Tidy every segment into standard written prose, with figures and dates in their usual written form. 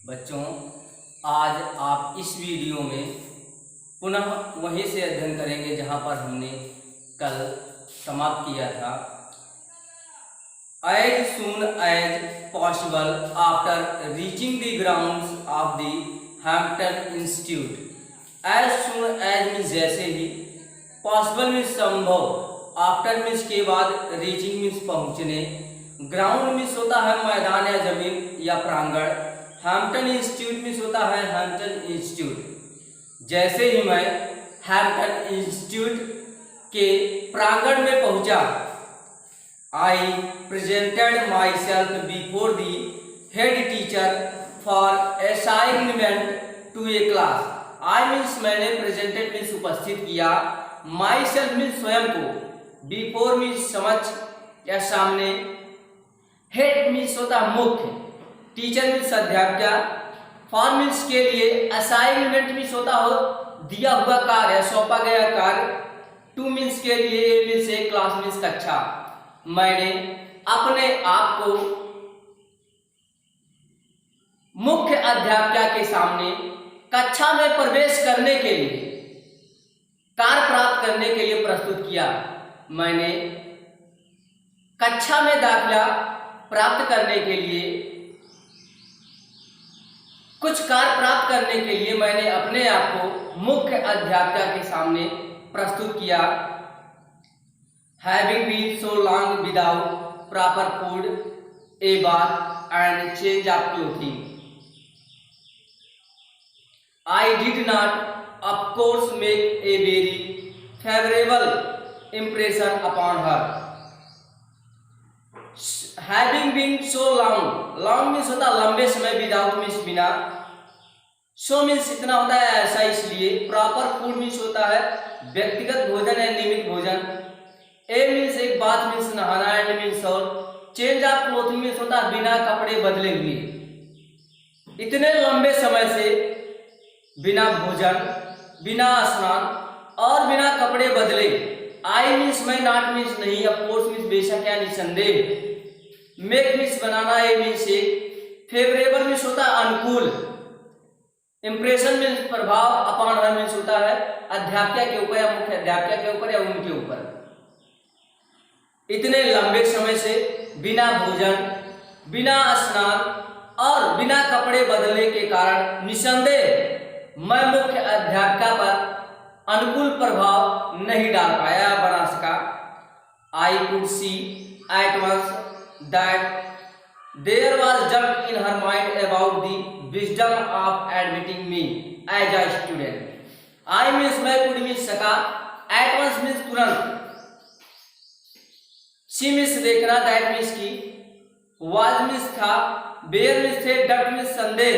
बच्चों, आज आप इस वीडियो में पुनः वहीं से अध्ययन करेंगे जहां पर हमने कल समाप्त किया था। As soon as possible after reaching the grounds of the Hampton Institute. As soon as means जैसे ही, पॉसिबल मीन्स संभव, आफ्टर मीन्स के बाद, रीचिंग मीन्स पहुंचने, ग्राउंड मीन्स होता है मैदान या जमीन या प्रांगण, हैम्पटन इंस्टीट्यूट मीन्स होता है हैम्पटन इंस्टीट्यूट। जैसे ही मैं हैम्पटन इंस्टीट्यूट के प्रांगण में पहुंचा, I presented myself before the head teacher for assignment to a class. I means मैंने, प्रेजेंटेड मीन्स उपस्थित किया, माई सेल्फ मीन्स स्वयं को, बिफोर मीन्स समक्ष या सामने, हेड मीन्स होता है मुख्य, टीचर मीन्स अध्यापिका, फॉर मीन्स के लिए, असाइनमेंट मीन्स होता हो दिया हुआ कार्य, सौंपा गया कार्य, टू मीन्स के लिए, ए मीन्स एक, क्लास मीन्स कक्षा। मैंने अपने आप को मुख्य अध्यापिका के सामने कक्षा में प्रवेश करने के लिए, कार्य प्राप्त करने के लिए प्रस्तुत किया। मैंने कक्षा में दाखिला प्राप्त करने के लिए, कुछ कार्य प्राप्त करने के लिए मैंने अपने आप को मुख्य अध्यापिका के सामने प्रस्तुत किया। Having been so long without proper food, a bath and change of clothing, I did not, of course, make a very favorable impression upon her. Having been so long, long means होता लंबे समय, without means बिना, so means इतना होता है ऐसा इसलिए, proper food means होता है व्यक्तिगत भोजन या नियमित भोजन, ए मीन्स एक, बात मीन्स नहाना, एंड मीन्स और, चेंज ऑफ क्लोथिंग मीन्स होता है बिना कपड़े बदले हुए। इतने लंबे समय से बिना भोजन, बिना स्नान और बिना कपड़े बदले। आई मीन्स मैं, नॉट मीन्स नहीं, ऑफ कोर्स मीन्स बेशक या निसंदेह, मेक मीन्स बनाना, ए मीन्स एक, फेवरेबल मीन्स होता है अनुकूल, इंप्रेशन मीन्स प्रभाव, अपॉन हर मीन्स होता है अध्यापिका के ऊपर या मुख्य अध्यापिका के ऊपर या उनके ऊपर। इतने लंबे समय से बिना भोजन, बिना स्नान और बिना कपड़े बदलने के कारण निसंदेह मैं मुख्य अध्यापिका पर अनुकूल प्रभाव नहीं डाल पाया, बना सका। I could see at once that there was डब्ट in her mind about the wisdom of admitting me as a student. I means मैं, कुड मीन्स सका, एट वंस मीन्स तुरंत, सी मीन्स देखना, दैट मीन्स की, was means था, there means थे, doubt means संदेह,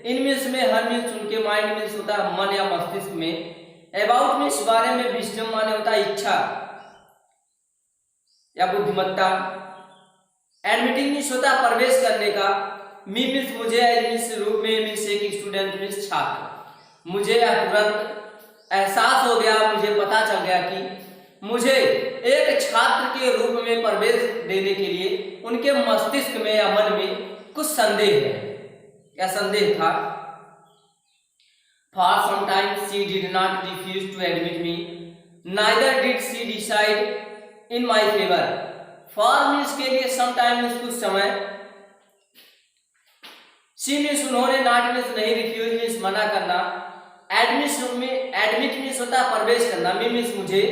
in means में, her means उनके, माइंड मीन्स होता है मन या मस्तिष्क में, अबाउट मीन्स बारे में, विजडम माने होता है इच्छा या बुद्धिमत्ता, एडमिटिंग मीन्स होता है प्रवेश करने का, मी मीन्स मुझे, एज मीन्स रूप में, मीन्स एक, स्टूडेंट मीन्स छात्र। मुझे तुरंत एहसास हो गया, मुझे पता चल गया कि मुझे एक छात्र के रूप में प्रवेश देने के लिए उनके मस्तिष्क में या मन में कुछ संदेह है या संदेह था। For some time she did not refuse to admit me, neither did she decide in my favor. For means के लिए, some time means कुछ समय, she means उन्होंने, not means नहीं, refuse means मना करना, admit means होता है प्रवेश करना, me means मुझे,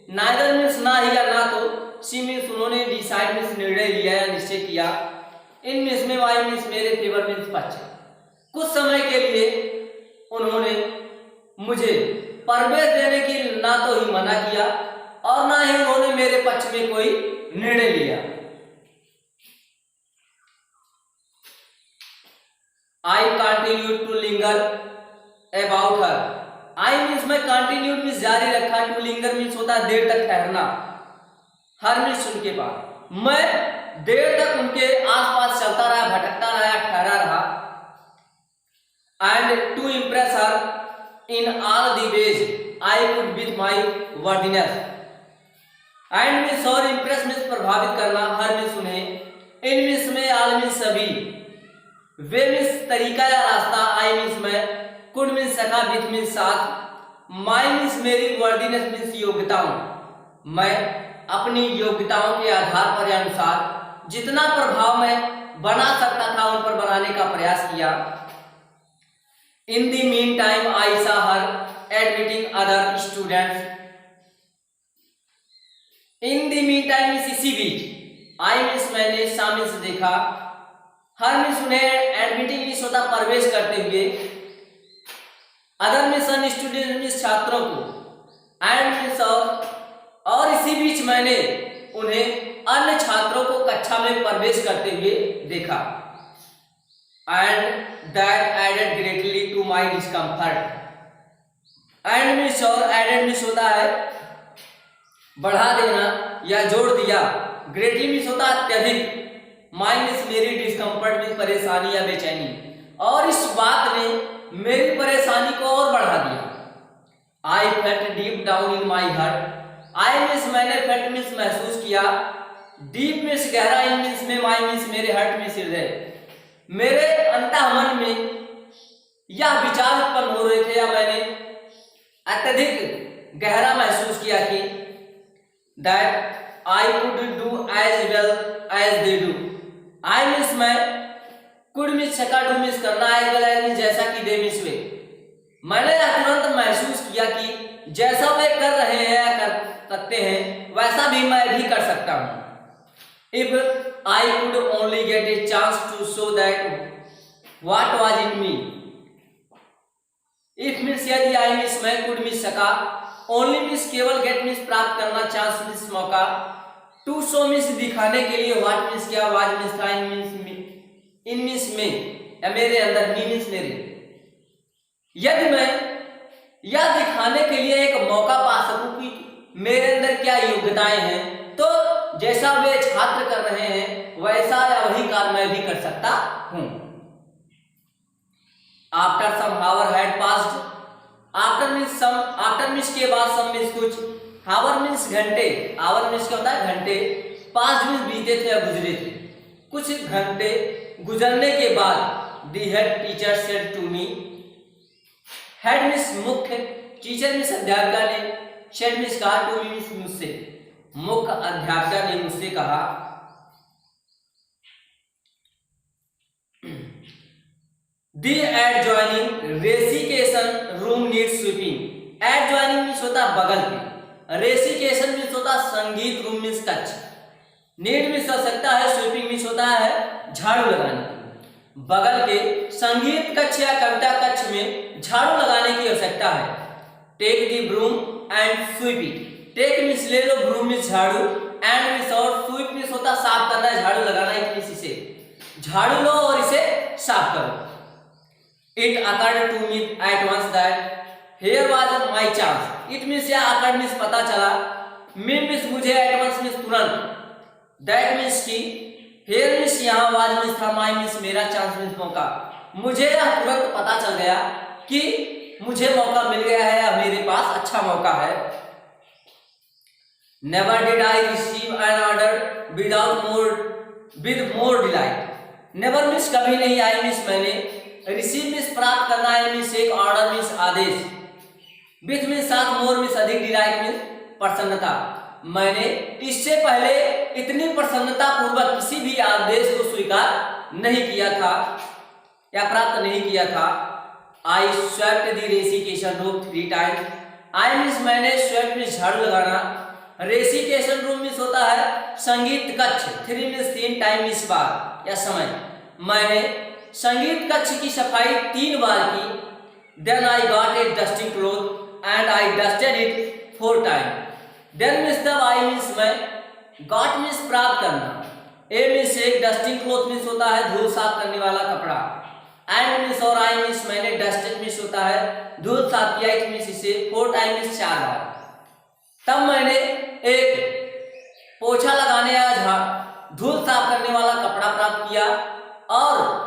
नाइदर मीन्स ना ही या ना तो, सी मीन्स उन्होंने, डिसाइड मीन्स निर्णय लिया या निश्चय किया, इन मीन्स में, वाई मीन्स मेरे, फेवर मीन्स पक्ष। कुछ समय के लिए उन्होंने मुझे प्रवेश देने की ना तो ही मना किया और ना ही उन्होंने मेरे पक्ष में कोई निर्णय लिया। I continue to linger about her. I means मैं, कंटिन्यूड मीन्स जारी रखा, टू लिंगर मीन्स होता है देर तक ठहरना, हर मीन्स उनके पास, मैं देर तक उनके आसपास चलता रहा, भटकता रहा, ठहरा रहा। And to impress her in all the ways I could with my worthiness. And means और, इम्प्रेस मीन्स प्रभावित करना, हर मीन्स उन्हें, इन मीन्स में, ऑल मीन्स सभी, वे मीन्स तरीका या रास्ता, आई मीन्स मैं, कुड मीन्स सका, विथ मीन्स साथ, माई मीन्स मेरी, वर्दीनेस मीन्स योग्यताओं, मैं अपनी योग्यताओं के आधार पर या अनुसार जितना प्रभाव मैं बना सकता था उन पर बनाने का प्रयास किया। In the mean time I saw her admitting other students, in the mean time means इसी बीच, आई मीन्स मैंने, सा मीन्स देखा, हर मीन्स उन्हें, एडमिटिंग मीन्स होता प्रवेश करते हुए, अदर मीन्स अन्य स्टूडेंट मीन्स छात्रों को, एंड मीन्स और इसी बीच मैंने उन्हें अन्य छात्रों को कक्षा में प्रवेश करते हुए देखा। And that added greatly to my discomfort, and means और, एडेड मीन्स होता है बढ़ा देना या जोड़ दिया, ग्रेटली मीन्स होता है अत्यधिक, माई मीन्स मेरी, डिस्कम्फर्ट मीन्स परेशानी या बेचैनी, और इस बात ने मेरी परेशानी को और बढ़ा दिया। I felt deep down in my heart, I means मैंने, फेल्ट मीन्स महसूस किया, डीप मीन्स गहरा, इन मीन्स में, माई मीन्स मेरे, हार्ट मीन्स हृदय, मेरे अंतःमन में यह विचार उत्पन्न हो रहे थे या मैंने अत्यधिक गहरा महसूस किया कि that I could do as well as they do, I means मैं, कुड मीन्स सका, डू मीन्स करना, एज वेल एज मीन्स जैसा कि, दे मीन्स वे, मैंने तुरंत महसूस किया कि जैसा वे कर रहे हैं या कर सकते हैं वैसा भी मैं भी कर सकता हूं। If I could only get a chance to show that what was in me, if means यदि, आई मीन्स मैं, कुड मीन्स सका, ओनली मीन्स केवल, गेट मीन्स प्राप्त करना, चांस मीन्स मौका, टू शो मीन्स दिखाने के लिए, व्हाट मीन्स क्या, वाज मीन्स था, इन मीन्स में या मेरे अंदर, मी मीन्स मेरे, यदि मैं यह दिखाने के लिए एक मौका पा सकूं कि मेरे अंदर क्या योग्यताएं हैं, तो जैसा वे छात्र कर रहे हैं वैसा या वही कार्य मैं भी कर सकता हूं। After some hour had passed, after means some, after means के बाद, सम मीन्स कुछ, हावर मीन्स घंटे, आवर मीन्स क्या होता है घंटे, पास्ट मीन्स बीते थे या गुजरे थे, कुछ घंटे गुजरने के बाद, the head teacher said to me, head means मुख्य, टीचर मीन्स अध्यापिका ने, सेड मीन्स कहा, टू मी मीन्स मुझसे, मुख्य अध्यापिका ने मुझसे कहा, the adjoining recitation room needs sweeping, adjoining means होता है बगल के, रेसिकेशन मीन्स होता है संगीत, रूम मीन्स कक्ष, नीड मीन्स आवश्यकता है, स्वीपिंग मीन्स होता है झाड़ू लगाने, बगल के संगीत कक्ष या कविता कक्ष में झाड़ू लगाने की आवश्यकता है। Take the broom and sweep it, take means ले लो, ब्रूम मीन्स झाड़ू, एंड मीन्स और, स्वीप मीन्स होता साफ करना है, झाड़ू लगाना है, मीन्स इसे झाड़ू लो और इसे साफ करो। It occurred to me at once that here was my chance, it means या अकर्ड मीन्स पता चला, मी मीन्स मुझे, एट वंस मीन्स तुरंत, दैट मीन्स की, हियर मीन्स यहाँ, वाज मीन्स था, माय मीन्स मेरा, चांस मीन्स मौका, मुझे यह तुरंत पता चल गया कि मुझे मौका मिल गया है या मेरे पास अच्छा मौका है। Never did I receive an order with more delight, never means कभी नहीं, आई मीन्स मैंने, रिसीव मीन्स प्राप्त करना है, मीन्स एक, ऑर्डर मीन्स आदेश, विथ मीन्स साथ, मोर मीन्स अधिक, डिलाइट मीन्स प्रसन्नता, मैंने इससे पहले इतनी प्रसन्नता पूर्वक किसी भी आदेश को स्वीकार नहीं किया था या प्राप्त नहीं किया था। I swept the recitation room 3 times, I means मैंने, स्वेप्ट मीन्स झाड़ू लगाना, रेसिकेशन रूम मीन्स होता है संगीत कक्ष, 3 मीन्स 3, टाइम मीन्स बार या समय, मैंने संगीत कक्ष की सफाई 3 बार की। Then I got a dusting cloth and I dusted it 4 time, then means तब, आई मीन्स मैं, गॉट मीन्स प्राप्त करना, ए मीन्स एक, डस्टिंग क्लॉथ मीन्स होता है धूल साफ करने वाला कपड़ा, एंड मीन्स और, आई मीन्स मैंने, डस्टेड मीन्स होता है धूल साफ किया, इट मीन्स इसे, 4 टाइम मीन्स 4 बार, तब मैंने एक पोछा लगाने या धूल साफ करने वाला कपड़ा प्राप्त किया और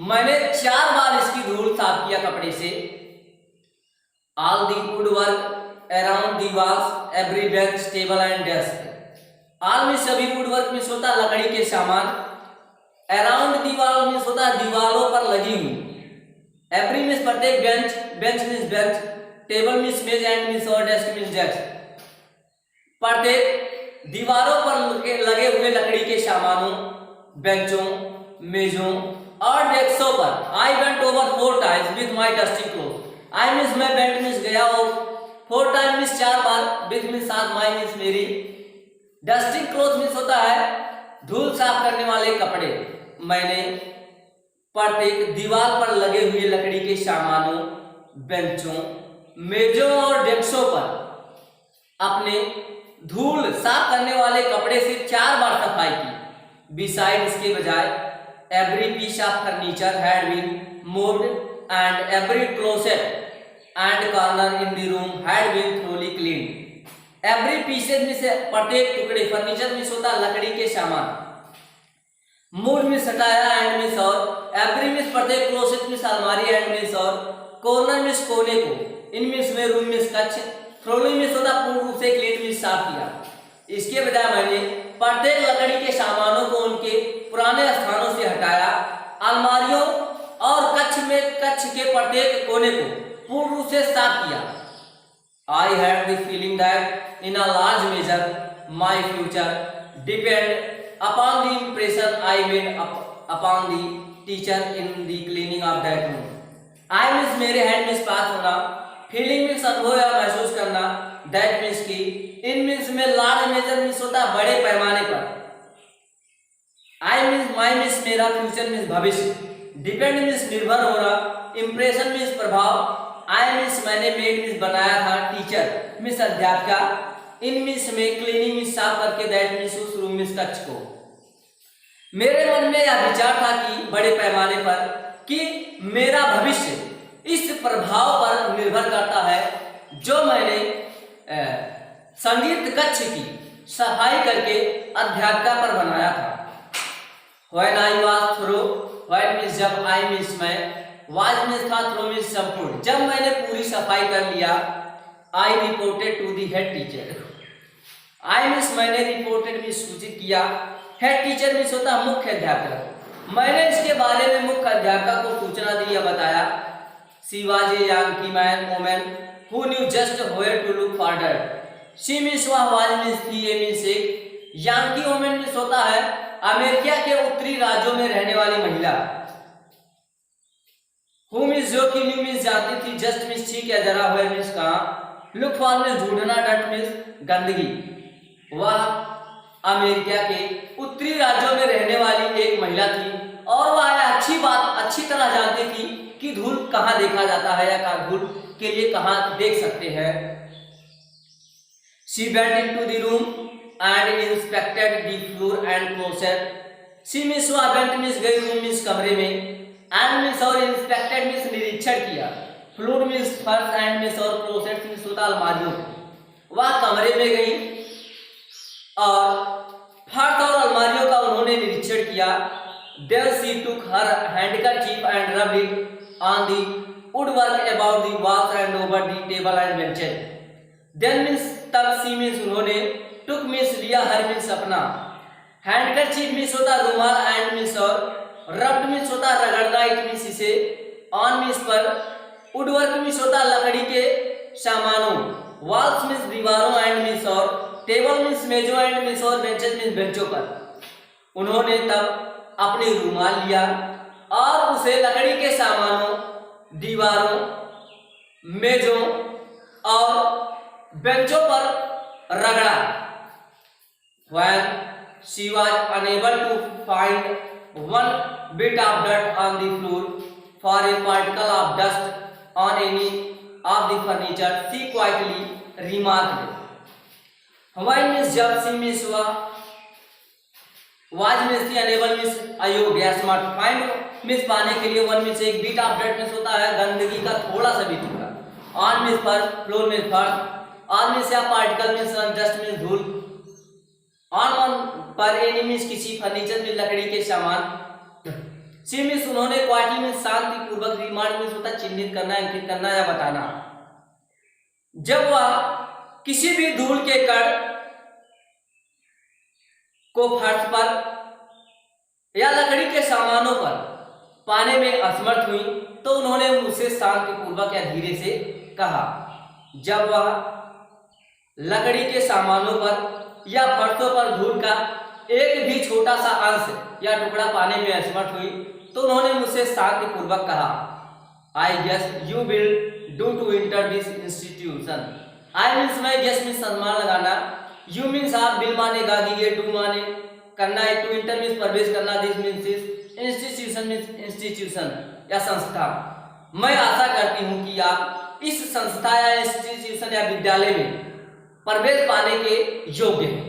मैंने 4 बार इसकी धूल साफ किया कपड़े से। All the wood work around the walls, every bench, table and desk, all में सभी वुड वर्क में होता लकड़ी के सामान, अराउंड दीवार मीन्स होता है दीवारों पर लगी हुई। एवरी मीन्स प्रत्येक bench, bench means bench, table means मेज एंड मीन्स और डेस्क मीन्स डेस्क। प्रत्येक दीवारों पर लगे हुए लकड़ी के सामानों, बेंचों, मेजों और डेस्कों पर I went over 4 times with my dusting cloth. I means मैं वेंट मीन्स गया और 4 time means 4 bar, with means साथ, माई मीन्स मेरी, डस्टिंग क्लोथ मीन्स होता है धूल साफ करने वाले कपड़े। मैंने प्रत्येक दीवार पर लगे हुए लकड़ी के सामानों, बेंचों, मेजों और डेस्कों पर अपने धूल साफ करने वाले कपड़े से 4 बार सफाई की। बिसाइड इसके बजाय every piece of furniture had been moved and every closet and corner in the room had been thoroughly cleaned. Every pieces में से प्रत्येक टुकड़े, फर्नीचर में होता लकड़ी के सामान, मूड में सटाया एंड में और एवरी में प्रत्येक क्लोसेट में अलमारी एंड में और कॉर्नर में कोने को, इन में इसमें रूम में कच्छ, थ्रोली में होता पूर्ण रूप से क्लीन में साफ किया। इसके बजाय मैंने प्रत्येक लकड़ी के सामानों को उनके पुराने स्थानों से हटाया, अलमारियों और कच्छ के प्रत्येक कोने को पूर्ण रूप से साफ किया। I had the feeling that in a large measure my future depended upon the impression I made upon the teacher in the cleaning of that room. I means मेरे हैंड में पास होना, फीलिंग मीन्स अनुभव या महसूस करना, that means की, इन means में large major means होता बड़े पैमाने पर, I means my मीन्स मेरा, फ्यूचर मीन्स भविष्य, डिपेंड मीन्स निर्भर होना, इंप्रेशन मीन्स प्रभाव, आई मीन्स मैंने, मेड मीन्स बनाया था, टीचर मीन्स अध्यापिका, इन मीन्स में क्लीनिंग मीन्स साफ करके, दैट मीन्स उस रूम मीन्स कक्ष को। मेरे मन में यह विचार था कि बड़े पैमाने पर कि मेरा भविष्य इस प्रभाव पर निर्भर करता है जो मैंने संगीत कक्ष की सफाई करके अध्यापिका पर बनाया था। When I was through, when means जब, I means मैं, was means था, through means संपूर्ण, जब मैंने पूरी सफाई कर लिया, I reported to the head teacher. I means मैंने reported means सूचित किया, head teacher means होता मुख्य अध्यापक, मैंने इसके बारे में मुख्य अध्यापक को सूचना दी या बताया। She was a young woman who knew just where to look for dirt. She means वह was means थी, a means एक, young woman means होता है अमेरिका के उत्तरी राज्यों में रहने वाली महिला, who means जो कि, न्यू मीन्स जानती थी, जस्ट मीन्स ठीक या जरा, हुए मीन्स कहाँ, लुक फॉर मीन्स ढूंढना, डट मीन्स गंदगी। वह अमेरिका के उत्तरी राज्यों में रहने वाली एक महिला थी और वह अच्छी तरह जानती थी कि धूल कहाँ देखा जाता है या धूल के लिए कहाँ देख सकते हैं। She went into the room and inspected the floor and closet. She means वह went means गई, रूम means कमरे में, and means और inspected means निरीक्षण किया, floor means फर्श and means और closet means होता अलमारियों। वह कमरे में गई और फर्श और अलमारियों का उन्होंने निरीक्षण किया। Then she took her handkerchief and rubbed it on the woodwork about the walls and over the table and benches. Then means तब, she means उन्होंने, took means लिया, her means अपना, handkerchief means होता रुमाल and means और rubbed means होता रगड़ना, it means इसे, on means पर, woodwork means होता लकड़ी के सामानों, walls means दीवारों and means और टेबल मीन्स मेजों एंड मीन्स और बेंचेस मीन्स बेंचों पर। उन्होंने तब अपनी रुमाल लिया और उसे लकड़ी के सामानों, दीवारों, मेजों और बेंचों पर रगड़ा। When she was unable to find one bit of dirt on the floor for a particle of dust on any of the furniture, she quietly remarked. Why means जब, सी means हुआ, was means थी, enable means अयोग्य या smart, find means पाने के लिए, one means एक, beat of dirt means होता है गंदगी का थोड़ा सा भी टुकड़ा, ऑन means पर, फ्लोर means फर्श, ऑन means या पार्टिकल means डस्ट means धूल, ऑन पर, एनी means किसी, फर्नीचर में लकड़ी के सामान, सी means उन्होंने, क्वाइटली means शांति पूर्वक, रिमार्क means होता चिन्हित करना, अंकित करना या बताना। जब वह किसी भी धूल के कण को फर्श पर या लकड़ी के सामानों पर पाने में असमर्थ हुई तो उन्होंने मुझसे शांतिपूर्वक या धीरे से कहा। जब वह लकड़ी के सामानों पर या फर्शों पर धूल का एक भी छोटा सा अंश या टुकड़ा पाने में असमर्थ हुई तो उन्होंने मुझसे शांतिपूर्वक कहा, I guess you will do to enter this institution. I means मैं गेस में सम्मान लगाना, यू मीन्स आप, बिल माने गागी, ये डू माने करना, टू इंटर मीन्स प्रवेश करना, this means institution means institution या संस्था। मैं आशा करती हूँ कि आप इस संस्था या इंस्टीट्यूशन या विद्यालय में प्रवेश पाने के योग्य हैं।